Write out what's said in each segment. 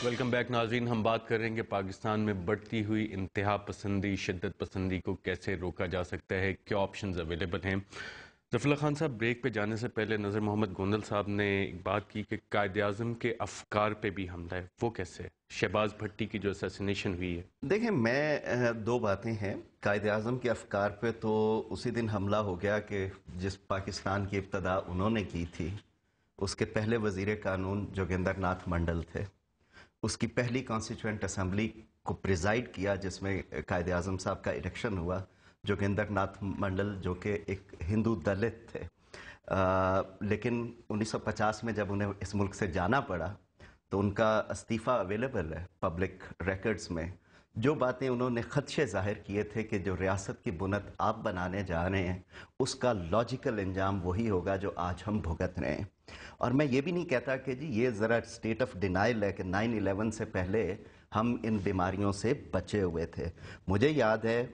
Welcome back ناظرین. ہم بات کر رہے ہیں کہ پاکستان میں بڑھتی ہوئی انتہا پسندی، شدت پسندی کو کیسے روکا جا سکتا ہے، کیا آپشنز اویلیبل ہیں. ظفر اللہ خان صاحب، بریک پہ جانے سے پہلے نذر محمد گوندل صاحب نے ایک بات کی کہ قائد اعظم کے افکار پہ بھی حملہ ہے. وہ کیسے؟ شہباز بھٹی کی جو اسیسینیشن ہوئی ہے. دیکھیں، میں دو باتیں ہیں. قائد اعظم کے افکار پہ تو اسی دن حملہ ہو گیا کہ جس پاکستان کی ابتدا انہوں نے کی تھی. اس کے پہلے وزیر قانون جوگیندر ناتھ منڈل تھے. اس کی پہلی کانسٹیچوئنٹ اسمبلی کو پریزائیڈ کیا جس میں قائد اعظم صاحب کا الیکشن ہوا. جوگیندر ناتھ منڈل جو کہ ایک ہندو دلت تھے، لیکن 1950 میں جب انہیں اس ملک سے جانا پڑا تو ان کا استعفیٰ اویلیبل ہے پبلک ریکارڈز میں. جو باتیں انہوں نے خدشے ظاہر کیے تھے کہ جو ریاست کی بنیاد آپ بنانے جا رہے ہیں اس کا لاجیکل انجام وہی ہوگا جو آج ہم بھگت رہے ہیں. اور میں یہ بھی نہیں کہتا کہ جی یہ ذرا اسٹیٹ آف ڈینائل ہے کہ 9/11 سے پہلے ہم ان بیماریوں سے بچے ہوئے تھے. مجھے یاد ہے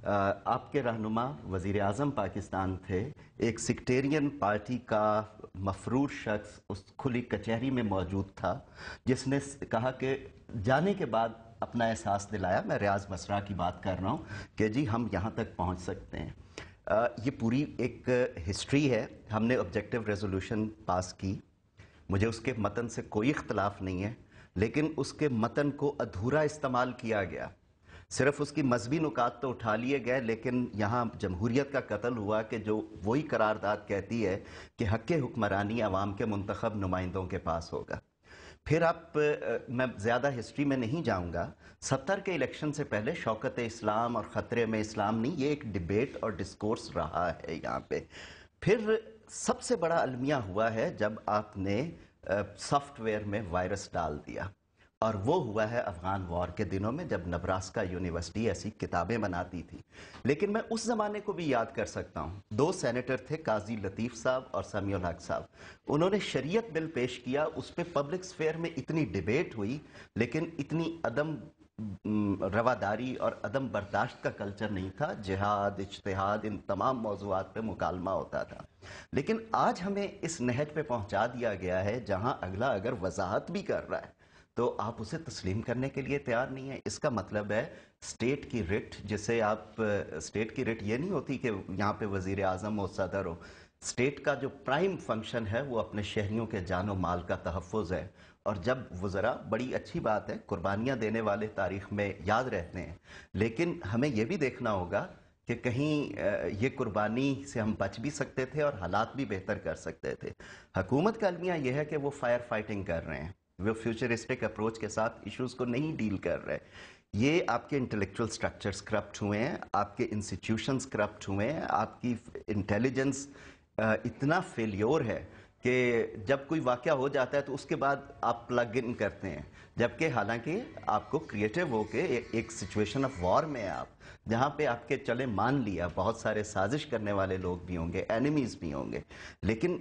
آپ کے رہنما وزیر اعظم پاکستان تھے. ایک سیکٹیرین پارٹی کا مفرور شخص اس کھلی کچہری میں موجود تھا جس نے کہا کہ جانے کے بعد اپنا احساس دلایا، میں ریاض مسرا کی بات کر رہا ہوں، کہ جی ہم یہاں تک پہنچ سکتے ہیں. یہ پوری ایک ہسٹری ہے. ہم نے آبجیکٹیو ریزولوشن پاس کی، مجھے اس کے متن سے کوئی اختلاف نہیں ہے، لیکن اس کے متن کو ادھورا استعمال کیا گیا. صرف اس کی مذہبی نکات تو اٹھا لیے گئے، لیکن یہاں جمہوریت کا قتل ہوا کہ جو وہی قرارداد کہتی ہے کہ حق حکمرانی عوام کے منتخب نمائندوں کے پاس ہوگا. پھر میں زیادہ ہسٹری میں نہیں جاؤں گا. 70 کے الیکشن سے پہلے شوکت اسلام اور خطرے میں اسلام نہیں، یہ ایک ڈیبیٹ اور ڈسکورس رہا ہے یہاں پہ. پھر سب سے بڑا المیہ ہوا ہے جب آپ نے سافٹ ویئر میں وائرس ڈال دیا، اور وہ ہوا ہے افغان وار کے دنوں میں جب نبراسکا یونیورسٹی ایسی کتابیں بناتی تھی. لیکن میں اس زمانے کو بھی یاد کر سکتا ہوں. 2 سینیٹر تھے، قاضی لطیف صاحب اور سمیع الحق صاحب. انہوں نے شریعت بل پیش کیا، اس پہ پبلک سفیر میں اتنی ڈیبیٹ ہوئی، لیکن اتنی عدم رواداری اور عدم برداشت کا کلچر نہیں تھا. جہاد، اجتہاد، ان تمام موضوعات پہ مکالمہ ہوتا تھا. لیکن آج ہمیں اس نہج پہ پہنچا دیا گیا ہے جہاں اگلا اگر وضاحت بھی کر رہا ہے تو آپ اسے تسلیم کرنے کے لیے تیار نہیں ہیں. اس کا مطلب ہے اسٹیٹ کی رٹ، جسے آپ اسٹیٹ کی رٹ یہ نہیں ہوتی کہ یہاں پہ وزیر اعظم ہو، صدر ہو. اسٹیٹ کا جو پرائم فنکشن ہے وہ اپنے شہریوں کے جان و مال کا تحفظ ہے. اور جب وزراء، بڑی اچھی بات ہے، قربانیاں دینے والے تاریخ میں یاد رہتے ہیں، لیکن ہمیں یہ بھی دیکھنا ہوگا کہ کہیں یہ قربانی سے ہم بچ بھی سکتے تھے اور حالات بھی بہتر کر سکتے تھے. حکومت کا المیہ یہ ہے کہ وہ فائر فائٹنگ کر رہے ہیں، وہ فیوچرسٹک اپروچ کے ساتھ ایشوز کو نہیں ڈیل کر رہے. یہ آپ کے انٹلیکچول سٹرکچرز کرپٹ ہوئے ہیں، آپ کے انسٹیٹیوشنز کرپٹ ہوئے ہیں، آپ کی انٹیلیجنس اتنا فیلیور ہے کہ جب کوئی واقعہ ہو جاتا ہے تو اس کے بعد آپ پلگ ان کرتے ہیں، جبکہ حالانکہ آپ کو کریٹو ہو کے ایک سچویشن آف وار میں آپ جہاں پہ آپ کے چلے مان لیا بہت سارے سازش کرنے والے لوگ بھی ہوں گے، اینیمیز بھی ہوں گے، لیکن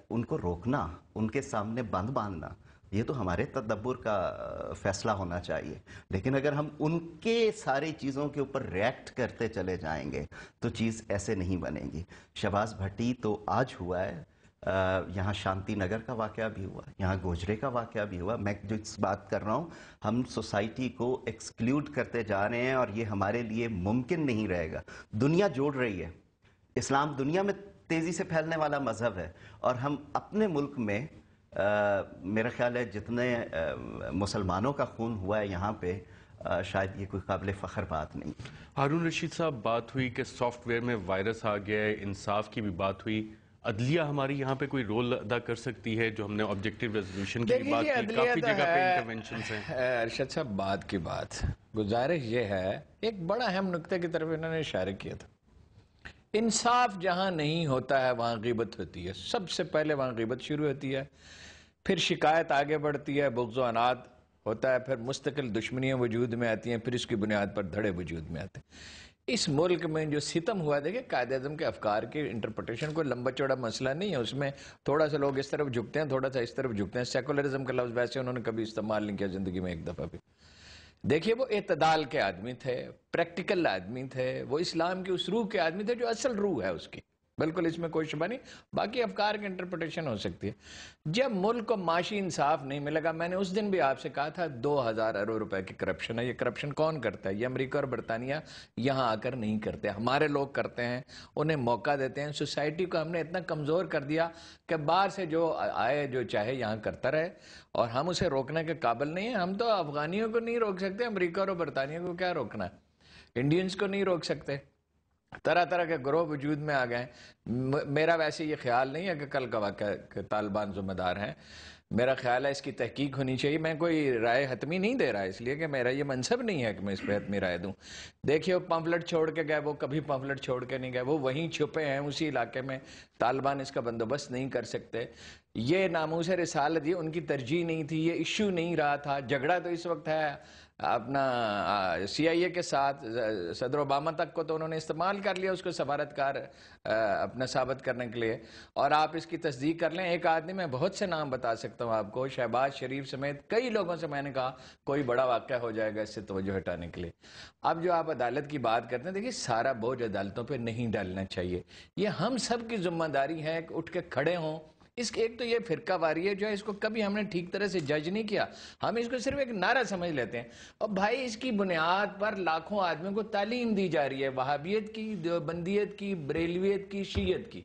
ان کو روکنا، ان کے سامنے بند باندھنا، یہ تو ہمارے تدبر کا فیصلہ ہونا چاہیے. لیکن اگر ہم ان کے ساری چیزوں کے اوپر ریئیکٹ کرتے چلے جائیں گے تو چیز ایسے نہیں بنے گی. شہباز بھٹی تو آج ہوا ہے، یہاں شانتی نگر کا واقعہ بھی ہوا، یہاں گوجرے کا واقعہ بھی ہوا. میں جو اس بات کر رہا ہوں، ہم سوسائٹی کو ایکسکلیوڈ کرتے جا رہے ہیں اور یہ ہمارے لیے ممکن نہیں رہے گا. دنیا جوڑ رہی ہے، اسلام دنیا میں تیزی سے پھیلنے والا مذہب ہے، اور ہم اپنے ملک میں میرا خیال ہے جتنے مسلمانوں کا خون ہوا ہے یہاں پہ، شاید یہ کوئی قابل فخر بات نہیں. ہارون رشید صاحب، بات ہوئی کہ سافٹ ویئر میں وائرس آ گیا ہے، انصاف کی بھی بات ہوئی. عدلیہ ہماری یہاں پہ کوئی رول ادا کر سکتی ہے؟ جو ہم نے آبجیکٹیو ریزولوشن کی بھی بات کی، کافی جگہ پہ انٹرونشنز ہیں. ارشد صاحب، بات کی بات، گزارش یہ ہے، ایک بڑا اہم نقطے کی طرف انہوں نے اشارہ کیا تھا. انصاف جہاں نہیں ہوتا ہے وہاں غیبت ہوتی ہے. سب سے پہلے وہاں غیبت شروع ہوتی ہے، پھر شکایت آگے بڑھتی ہے، بغض و عناد ہوتا ہے، پھر مستقل دشمنیاں وجود میں آتی ہیں، پھر اس کی بنیاد پر دھڑے وجود میں آتے ہیں. اس ملک میں جو ستم ہوا، دیکھیں قائد اعظم کے افکار کی انٹرپریٹیشن کوئی لمبا چوڑا مسئلہ نہیں ہے. اس میں تھوڑا سا لوگ اس طرف جھکتے ہیں، تھوڑا سا اس طرف جھکتے ہیں. سیکولرزم کا لفظ ویسے انہوں نے کبھی استعمال نہیں کیا زندگی میں ایک دفعہ بھی. دیکھیے، وہ اعتدال کے آدمی تھے، پریکٹیکل آدمی تھے، وہ اسلام کی اس روح کے آدمی تھے جو اصل روح ہے اس کی. بالکل اس میں کوئی شبہ نہیں. باقی افکار کی انٹرپریٹیشن ہو سکتی ہے. جب ملک کو معاشی انصاف نہیں ملے گا, میں نے اس دن بھی آپ سے کہا تھا 2000 ارب روپے کی کرپشن ہے. یہ کرپشن کون کرتا ہے؟ یہ امریکہ اور برطانیہ یہاں آ کر نہیں کرتے, ہمارے لوگ کرتے ہیں, انہیں موقع دیتے ہیں. سوسائٹی کو ہم نے اتنا کمزور کر دیا کہ باہر سے جو آئے جو چاہے یہاں کرتا رہے, اور ہم اسے روکنے کے قابل نہیں ہیں. ہم تو افغانیوں کو نہیں روک سکتے, امریکہ اور برطانیہ کو کیا روکنا ہے؟ انڈینز کو نہیں روک سکتے. طرح طرح کے گروہ وجود میں آ گئے. میرا ویسے یہ خیال نہیں ہے کہ کل کا واقعہ کہ طالبان ذمہ دار ہیں. میرا خیال ہے اس کی تحقیق ہونی چاہیے. میں کوئی رائے حتمی نہیں دے رہا, اس لیے کہ میرا یہ منصب نہیں ہے کہ میں اس پہ حتمی رائے دوں. دیکھیے وہ پمفلٹ چھوڑ کے گئے, وہ کبھی پمفلٹ چھوڑ کے نہیں گئے, وہ وہیں چھپے ہیں اسی علاقے میں. طالبان اس کا بندوبست نہیں کر سکتے. یہ ناموس رسالت یہ ان کی ترجیح نہیں تھی, یہ ایشو نہیں رہا تھا. جھگڑا تو اس وقت ہے اپنا سی آئی اے کے ساتھ. صدر اوباما تک کو تو انہوں نے استعمال کر لیا اس کو سفارتکار اپنا ثابت کرنے کے لیے. اور آپ اس کی تصدیق کر لیں, ایک آدمی میں بہت سے نام بتا سکتا ہوں آپ کو, شہباز شریف سمیت کئی لوگوں سے میں نے کہا کوئی بڑا واقعہ ہو جائے گا اس سے توجہ ہٹانے کے لیے. اب جو آپ عدالت کی بات کرتے ہیں, دیکھیے سارا بوجھ عدالتوں پہ نہیں ڈالنا چاہیے. یہ ہم سب کی ذمہ داری ہے کہ اٹھ کے کھڑے ہوں. اس کے ایک تو یہ فرقہ واری ہے جو ہے, اس کو کبھی ہم نے ٹھیک طرح سے جج نہیں کیا. ہم اس کو صرف ایک نعرہ سمجھ لیتے ہیں. اور بھائی اس کی بنیاد پر لاکھوں آدمیوں کو تعلیم دی جا رہی ہے, وہابیت کی, دیوبندیت کی, بریلویت کی, شیعت کی.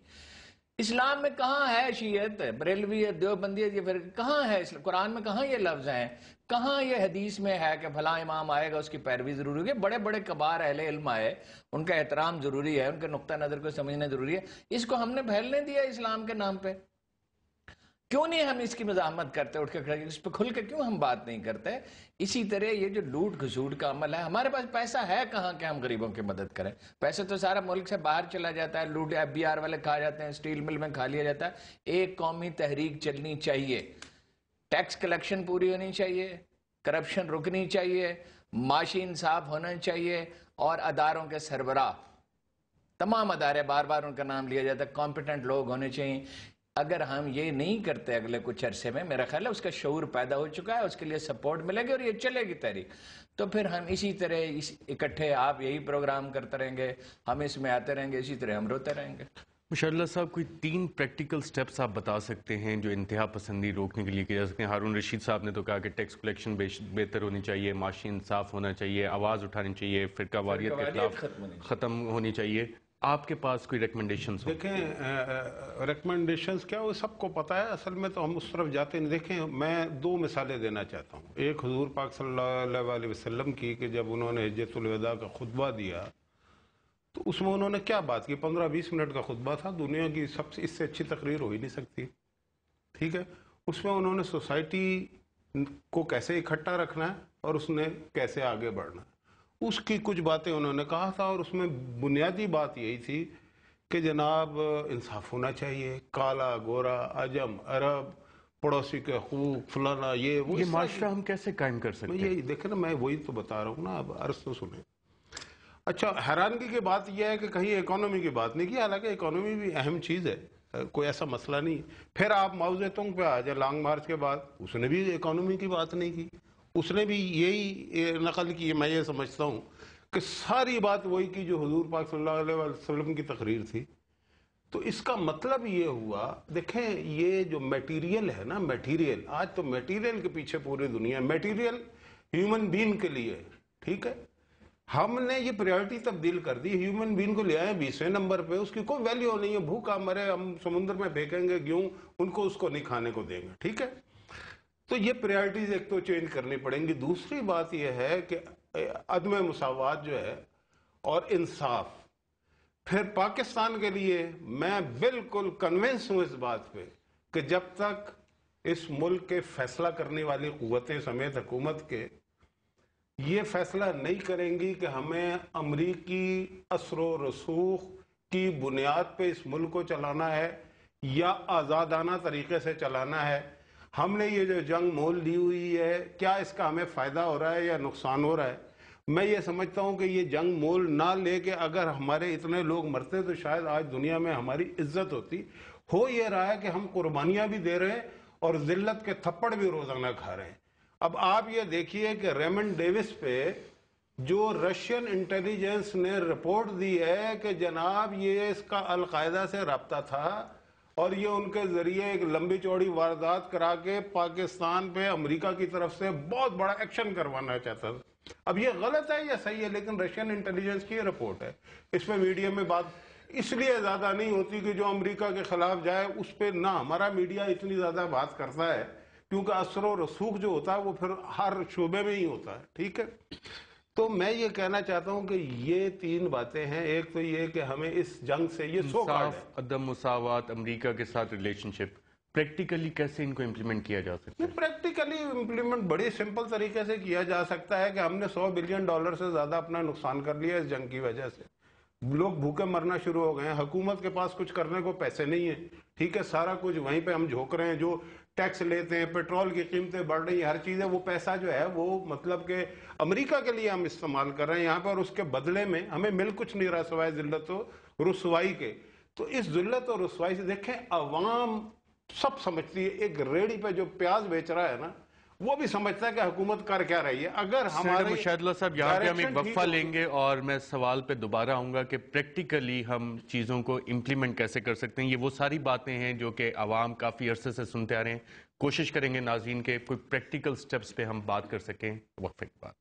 اسلام میں کہاں ہے شیعت, بریلویت, دیوبندیت, یہ پھر کہاں ہے؟ قرآن میں کہاں یہ لفظ ہیں؟ کہاں یہ حدیث میں ہے کہ بھلا امام آئے گا اس کی پیروی ضروری ہوگی؟ بڑے بڑے کبار اہل علم آئے, ان کا احترام ضروری ہے, ان کے نقطہ نظر کو سمجھنا ضروری ہے. اس کو ہم نے پھیلنے دیا اسلام کے نام پہ. کیوں نہیں ہم اس کی مزاحمت کرتے, اٹھ کے کھڑے, اس پہ کھل کے کیوں ہم بات نہیں کرتے؟ اسی طرح یہ جو لوٹ گھسوٹ کا عمل ہے, ہمارے پاس پیسہ ہے کہاں کہ ہم غریبوں کی مدد کریں؟ پیسہ تو سارا ملک سے باہر چلا جاتا ہے, لوٹ ایف بی آر والے کھا جاتے ہیں, اسٹیل مل میں کھا لیا جاتا ہے. ایک قومی تحریک چلنی چاہیے, ٹیکس کلیکشن پوری ہونی چاہیے, کرپشن رکنی چاہیے, معاشی انصاف ہونا چاہیے, اور اداروں کے سربراہ, تمام ادارے, بار بار ان کا نام لیا جاتا ہے, کمپیٹنٹ لوگ ہونے چاہیے. اگر ہم یہ نہیں کرتے اگلے کچھ عرصے میں, میرا خیال ہے اس کا شعور پیدا ہو چکا ہے, اس کے لیے سپورٹ ملے گی اور یہ چلے گی تحریک. تو پھر ہم اسی طرح اکٹھے, آپ یہی پروگرام کرتے رہیں گے, ہم اس میں آتے رہیں گے, اسی طرح ہم روتے رہیں گے. مشاءاللہ صاحب, کوئی 3 پریکٹیکل سٹیپس آپ بتا سکتے ہیں جو انتہا پسندی روکنے کے لیے کیے جا سکتے ہیں؟ ہارون رشید صاحب نے تو کہا کہ ٹیکس کلیکشن بہتر ہونی چاہیے, معاشی انصاف ہونا چاہیے, آواز اٹھانی چاہیے, فرقہ واریت کے خلاف ختم ہونی چاہیے. آپ کے پاس کوئی ریکمنڈیشنز ہو؟ دیکھیں ریکمنڈیشنز کیا, وہ سب کو پتہ ہے, اصل میں تو ہم اس طرف جاتے ہیں. دیکھیں میں 2 مثالیں دینا چاہتا ہوں. ایک حضور پاک صلی اللہ علیہ وسلم کی, کہ جب انہوں نے حجۃ الوداع کا خطبہ دیا تو اس میں انہوں نے کیا بات کی؟ 15-20 منٹ کا خطبہ تھا, دنیا کی سب سے اس سے اچھی تقریر ہو ہی نہیں سکتی. ٹھیک ہے, اس میں انہوں نے سوسائٹی کو کیسے اکٹھا رکھنا ہے اور اس نے کیسے آگے بڑھنا ہے, اس کی کچھ باتیں انہوں نے کہا تھا. اور اس میں بنیادی بات یہی تھی کہ جناب انصاف ہونا چاہیے, کالا گورا, عجم عرب, پڑوسی کے حقوق, فلانا, یہ معاشرہ ہم کیسے قائم کر سکتے ہیں؟ یہی دیکھیں نا, میں وہی تو بتا رہا ہوں نا, اب عرض تو سنیں. اچھا, حیرانگی کی بات یہ ہے کہ کہیں اکانومی کی بات نہیں کی, حالانکہ اکانومی بھی اہم چیز ہے, کوئی ایسا مسئلہ نہیں. پھر آپ ماؤ زیتونگ پہ آ جائیں, لانگ مارچ کے بعد, اس نے بھی اکانومی کی بات نہیں کی, اس نے بھی یہی نقل کی. میں یہ سمجھتا ہوں کہ ساری بات وہی کی جو حضور پاک صلی اللہ علیہ وسلم کی تقریر تھی. تو اس کا مطلب یہ ہوا, دیکھیں یہ جو میٹیریل ہے نا, میٹیریل, آج تو میٹیریل کے پیچھے پوری دنیا, میٹیریل ہیومن بین کے لیے, ٹھیک ہے, ہم نے یہ پریورٹی تبدیل کر دی. ہیومن بین کو لے آئے 20ویں نمبر پہ, اس کی کوئی ویلیو نہیں ہے, بھوکا مرے, ہم سمندر میں پھینکیں گے گیہوں, ان کو اس کو نہیں کھانے کو دیں گے. ٹھیک ہے, تو یہ پریورٹیز ایک تو چینج کرنی پڑیں گی. دوسری بات یہ ہے کہ عدم مساوات جو ہے اور انصاف. پھر پاکستان کے لیے میں بالکل کنونس ہوں اس بات پہ کہ جب تک اس ملک کے فیصلہ کرنے والی قوتیں سمیت حکومت کے یہ فیصلہ نہیں کریں گی کہ ہمیں امریکی اثر و رسوخ کی بنیاد پہ اس ملک کو چلانا ہے یا آزادانہ طریقے سے چلانا ہے, ہم نے یہ جو جنگ مول لی ہوئی ہے, کیا اس کا ہمیں فائدہ ہو رہا ہے یا نقصان ہو رہا ہے؟ میں یہ سمجھتا ہوں کہ یہ جنگ مول نہ لے کے اگر ہمارے اتنے لوگ مرتے تو شاید آج دنیا میں ہماری عزت ہوتی. ہو یہ رہا ہے کہ ہم قربانیاں بھی دے رہے ہیں اور ذلت کے تھپڑ بھی روزانہ کھا رہے ہیں. اب آپ یہ دیکھیے کہ ریمنڈ ڈیوس پہ جو رشین انٹیلیجنس نے رپورٹ دی ہے کہ جناب یہ اس کا القاعدہ سے رابطہ تھا اور یہ ان کے ذریعے ایک لمبی چوڑی واردات کرا کے پاکستان پہ امریکہ کی طرف سے بہت بڑا ایکشن کروانا چاہتا تھا. اب یہ غلط ہے یا صحیح ہے، لیکن رشین انٹیلیجنس کی یہ رپورٹ ہے. اس پہ میڈیا میں بات اس لیے زیادہ نہیں ہوتی کہ جو امریکہ کے خلاف جائے اس پہ نہ ہمارا میڈیا اتنی زیادہ بات کرتا ہے، کیونکہ اثر و رسوخ جو ہوتا ہے وہ پھر ہر شعبے میں ہی ہوتا ہے. ٹھیک ہے، تو میں یہ کہنا چاہتا ہوں کہ یہ تین باتیں ہیں. ایک تو یہ کہ ہمیں اس جنگ سے یہ سو کارڈ ہے، عدم مساوات، امریکہ کے ساتھ ریلیشن شپ، پریکٹیکلی کیسے ان کو امپلیمنٹ کیا جا سکتا ہے؟ پریکٹیکلی امپلیمنٹ بڑی سمپل طریقے سے کیا جا سکتا ہے کہ ہم نے $100 بلین سے زیادہ اپنا نقصان کر لیا اس جنگ کی وجہ سے. لوگ بھوکے مرنا شروع ہو گئے ہیں، حکومت کے پاس کچھ کرنے کو پیسے نہیں ہیں. ٹھیک ہے، سارا کچھ وہیں پہ ہم جھوک رہے ہیں. جو ٹیکس لیتے ہیں، پیٹرول کی قیمتیں بڑھ رہی ہیں، ہر چیز ہے، وہ پیسہ جو ہے وہ مطلب کہ امریکہ کے لیے ہم استعمال کر رہے ہیں یہاں پہ، اور اس کے بدلے میں ہمیں مل کچھ نہیں رہا سوائے ذلت و رسوائی کے. تو اس ذلت اور رسوائی سے دیکھیں، عوام سب سمجھتی ہے. ایک ریڑھی پہ جو پیاز بیچ رہا ہے نا، وہ بھی سمجھتا ہے کہ حکومت کر کیا رہی ہے. اگر ہمارے مشاہد اللہ صاحب، یہاں پہ ہم ایک ڈائریکشن وقفہ لیں گے اور میں سوال پہ دوبارہ آؤں گا کہ پریکٹیکلی ہم چیزوں کو امپلیمنٹ کیسے کر سکتے ہیں. یہ وہ ساری باتیں ہیں جو کہ عوام کافی عرصے سے سنتے آ رہے ہیں. کوشش کریں گے ناظرین کے کوئی پریکٹیکل سٹیپس پہ ہم بات کر سکیں. وقفے کے بعد